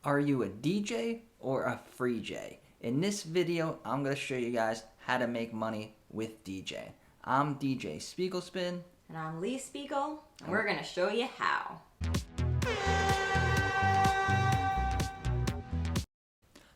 Are you a DJ or a free J? In this video, I'm going to show you guys how to make money with DJing. I'm DJ Spiegelspin. And I'm Lee Spiegel, and we're going to show you how.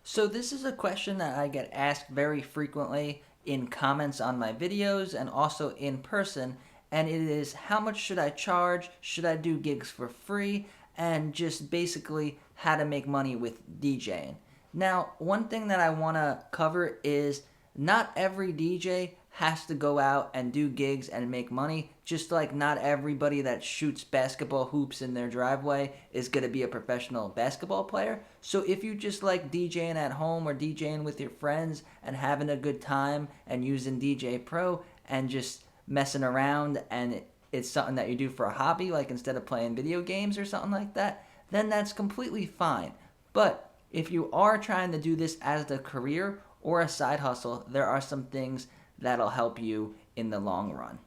So this is a question that I get asked very frequently in comments on my videos and also in person, and it is, how much should I charge? Should I do gigs for free? And just basically how to make money with DJing. Now, one thing that I want to cover is not every DJ has to go out and do gigs and make money, just like not everybody that shoots basketball hoops in their driveway is going to be a professional basketball player. So if you just like DJing at home or DJing with your friends and having a good time and using DJ Pro and just messing around, and it's something that you do for a hobby, like instead of playing video games or something like that, then that's completely fine. But if you are trying to do this as a career or a side hustle, there are some things that'll help you in the long run.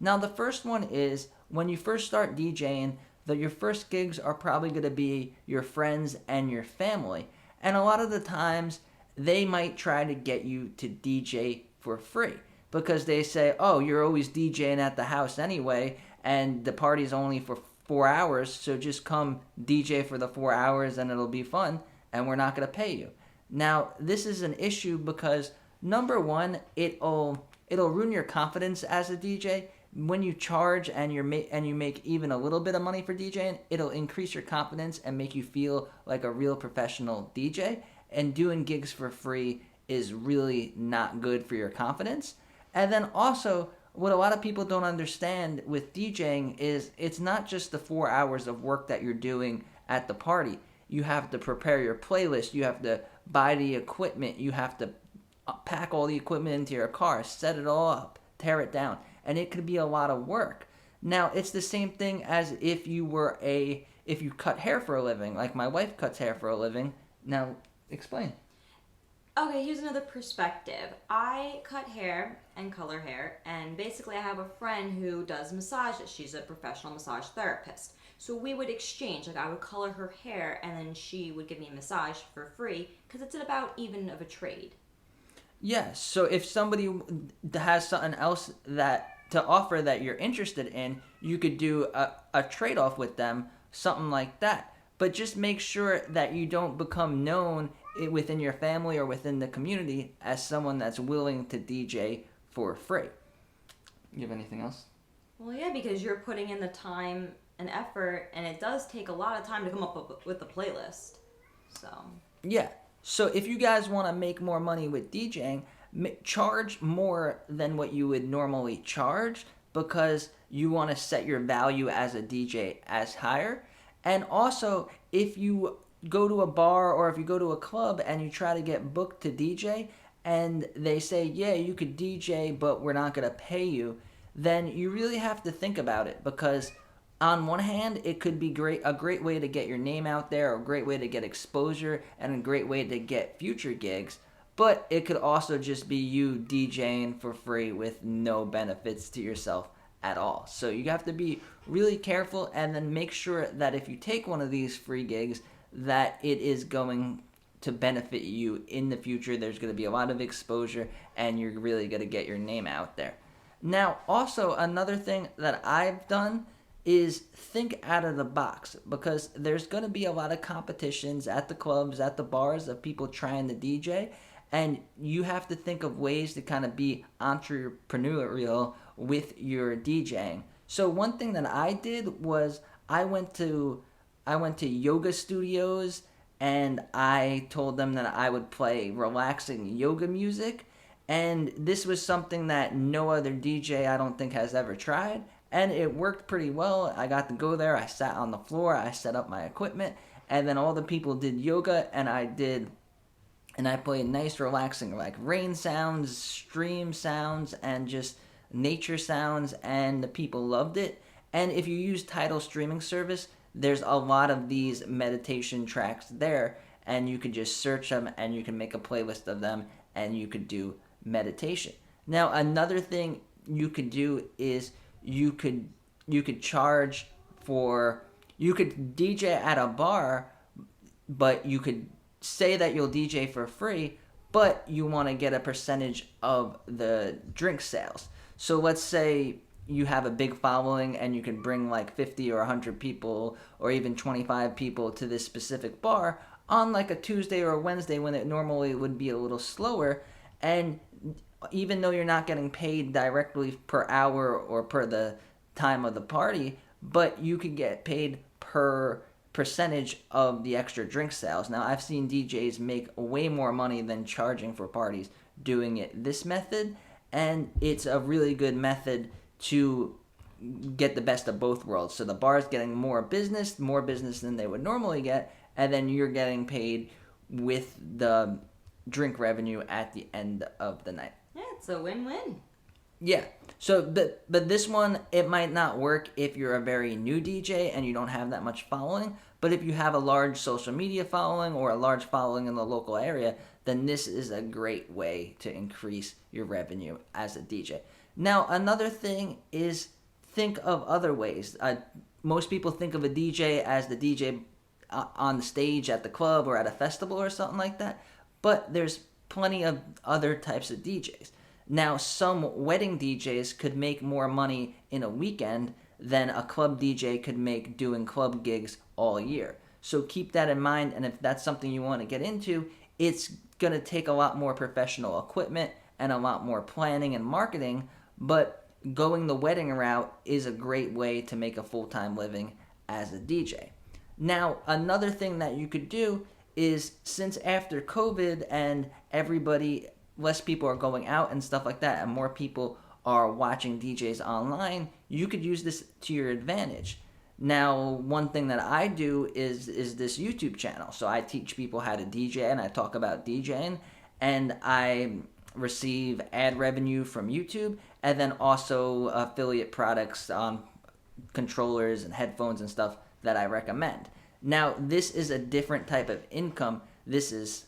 Now, the first one is when you first start DJing, your first gigs are probably going to be your friends and your family. And a lot of the times, they might try to get you to DJ for free because they say, oh, you're always DJing at the house anyway, and the party's only for 4 hours, so just come DJ for the 4 hours and it'll be fun, and we're not going to pay you. Now, this is an issue because number one, it'll ruin your confidence as a DJ. When you charge and you make even a little bit of money for DJing, it'll increase your confidence and make you feel like a real professional DJ. And doing gigs for free is really not good for your confidence. And then also, what a lot of people don't understand with DJing is it's not just the 4 hours of work that you're doing at the party. You have to prepare your playlist. You have to buy the equipment. You have to pack all the equipment into your car, set it all up, tear it down, and it could be a lot of work. Now, it's the same thing as if you cut hair for a living, like my wife cuts hair for a living. Now, explain. Okay, here's another perspective. I cut hair and color hair, and basically I have a friend who does massages. She's a professional massage therapist. So we would exchange, like I would color her hair, and then she would give me a massage for free, because it's about even of a trade. Yes, so if somebody has something else to offer that you're interested in, you could do a trade-off with them, something like that. But just make sure that you don't become known within your family or within the community as someone that's willing to DJ for free. You have anything else? Well, yeah, because you're putting in the time and effort, and it does take a lot of time to come up with the playlist. So yeah. So if you guys want to make more money with DJing, charge more than what you would normally charge because you want to set your value as a DJ as higher. And also, if you go to a bar or if you go to a club and you try to get booked to DJ and they say, yeah, you could DJ, but we're not going to pay you, then you really have to think about it because on one hand, it could be a great way to get your name out there, a great way to get exposure, and a great way to get future gigs. But it could also just be you DJing for free with no benefits to yourself at all. So you have to be really careful and then make sure that if you take one of these free gigs, that it is going to benefit you in the future. There's going to be a lot of exposure and you're really going to get your name out there. Now, also another thing that I've done is think out of the box because there's going to be a lot of competitions at the clubs, at the bars of people trying to DJ, and you have to think of ways to kind of be entrepreneurial with your DJing. So one thing that I did was I went to yoga studios and I told them that I would play relaxing yoga music, and this was something that no other DJ I don't think has ever tried. And it worked pretty well. I got to go there. I sat on the floor. I set up my equipment. And then all the people did yoga. And I played nice, relaxing, like rain sounds, stream sounds, and just nature sounds. And the people loved it. And if you use Tidal streaming service, there's a lot of these meditation tracks there. And you could just search them and you can make a playlist of them. And you could do meditation. Now, another thing you could do is you could DJ at a bar but you could say that you'll DJ for free, but you want to get a percentage of the drink sales. So let's say you have a big following and you can bring like 50 or 100 people or even 25 people to this specific bar on like a Tuesday or a Wednesday when it normally would be a little slower. And even though you're not getting paid directly per hour or per the time of the party, but you could get paid per percentage of the extra drink sales. Now, I've seen DJs make way more money than charging for parties doing it this method, and it's a really good method to get the best of both worlds. So the bar's getting more business than they would normally get, and then you're getting paid with the drink revenue at the end of the night. Yeah, it's a win-win. Yeah. So, but this one, it might not work if you're a very new DJ and you don't have that much following. But if you have a large social media following or a large following in the local area, then this is a great way to increase your revenue as a DJ. Now, another thing is think of other ways. Most people think of a DJ as the DJ on the stage at the club or at a festival or something like that. But there's plenty of other types of DJs. Now, some wedding DJs could make more money in a weekend than a club DJ could make doing club gigs all year. So keep that in mind, and if that's something you want to get into, it's going to take a lot more professional equipment and a lot more planning and marketing, but going the wedding route is a great way to make a full-time living as a DJ. Now, another thing that you could do is, since after COVID and less people are going out and stuff like that, and more people are watching DJs online, you could use this to your advantage. Now, one thing that I do is this YouTube channel. So I teach people how to DJ and I talk about DJing, and I receive ad revenue from YouTube and then also affiliate products on controllers and headphones and stuff that I recommend. Now, this is a different type of income. This is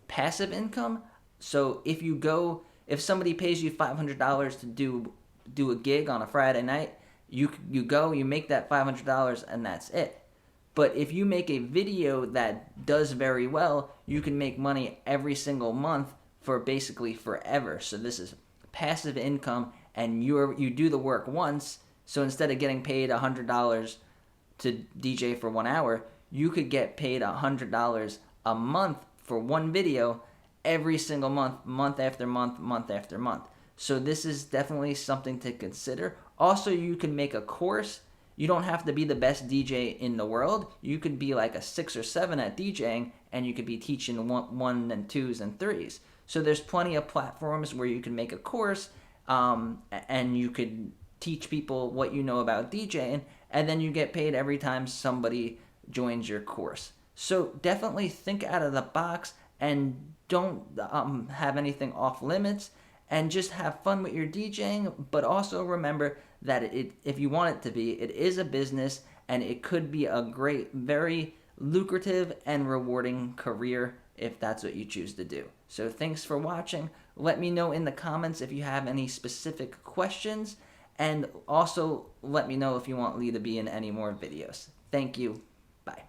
passive income. So if somebody pays you $500 to do a gig on a Friday night, you make that $500 and that's it. But if you make a video that does very well, you can make money every single month for basically forever. So this is passive income, and you do the work once. So instead of getting paid $100 to DJ for 1 hour, you could get paid $100 a month for one video every single month, month after month, month after month. So this is definitely something to consider. Also, you can make a course. You don't have to be the best DJ in the world. You could be like a 6 or 7 at DJing, and you could be teaching one and twos and threes. So there's plenty of platforms where you can make a course, and you could teach people what you know about DJing, and then you get paid every time somebody joins your course. So definitely think out of the box and don't have anything off limits, and just have fun with your DJing. But also remember that if you want it to be, it is a business, and it could be a great, very lucrative and rewarding career if that's what you choose to do. So thanks for watching. Let me know in the comments if you have any specific questions, and also let me know if you want Lee to be in any more videos. Thank you. Bye.